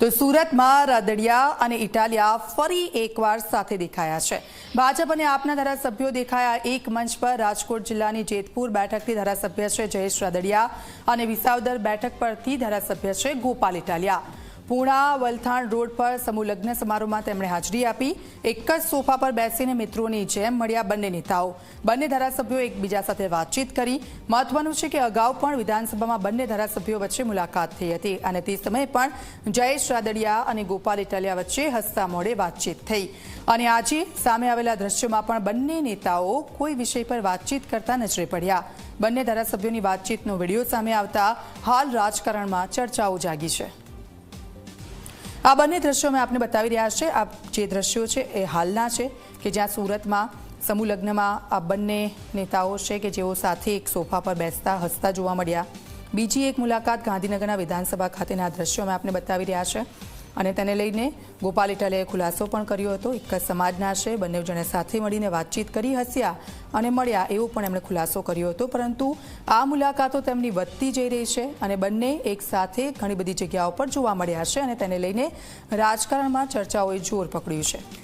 તો સુરતમાં રાદડિયા અને ઇટાલિયા ફરી એકવાર સાથે દેખાયા છે। ભાજપ અને આપના ધારાસભ્યો દેખાયા એક મંચ પર। રાજકોટ જિલ્લાની જેતપુર બેઠકથી ધારાસભ્ય છે જયેશ રાદડિયા અને વિસાવદર બેઠક પરથી ધારાસભ્ય છે ગોપાલ ઇટાલિયા। પૂણા વલથાણ રોડ પર સમૂહ લગ્ન સમારોહમાં તેમણે હાજરી આપી। એક જ સોફા પર બેસીને મિત્રોની જેમ મળ્યા બંને નેતાઓ। બંને ધારાસભ્યો એકબીજા સાથે વાતચીત કરી। મહત્વનું છે કે અગાઉ પણ વિધાનસભામાં બંને ધારાસભ્યો વચ્ચે મુલાકાત થઈ હતી અને તે સમયે પણ જયેશ રાદડિયા અને ગોપાલ ઇટાલિયા વચ્ચે હસતા મોઢે વાતચીત થઈ અને આજે સામે આવેલા દ્રશ્યોમાં પણ બંને નેતાઓ કોઈ વિષય પર વાતચીત કરતા નજરે પડ્યા। બંને ધારાસભ્યોની વાતચીતનો વિડીયો સામે આવતા હાલ રાજકારણમાં ચર્ચાઓ જાગી છે। આ બંને દ્રશ્યો મેં આપને બતાવી રહ્યા છે। આ જે દ્રશ્યો છે એ હાલના છે કે જ્યાં સુરતમાં સમૂહ લગ્નમાં આ બંને નેતાઓ છે કે જેઓ સાથે એક સોફા પર બેસતા હસતા જોવા મળ્યા। બીજી એક મુલાકાત ગાંધીનગરના વિધાનસભા ખાતેના દ્રશ્યો મેં આપને બતાવી રહ્યા છે અને તેને લઈને ગોપાલ ઇટાલિયાએ ખુલાસો પણ કર્યો હતો। એક જ સમાજના છે, બંને જણે સાથે મળીને વાતચીત કરી, હસ્યા અને મળ્યા એવો પણ એમણે ખુલાસો કર્યો હતો। પરંતુ આ મુલાકાતો તેમની વધતી જઈ રહી છે અને બંને એક સાથે ઘણી બધી જગ્યાઓ પર જોવા મળ્યા છે અને તેને લઈને રાજકારણમાં ચર્ચાઓએ જોર પકડ્યું છે।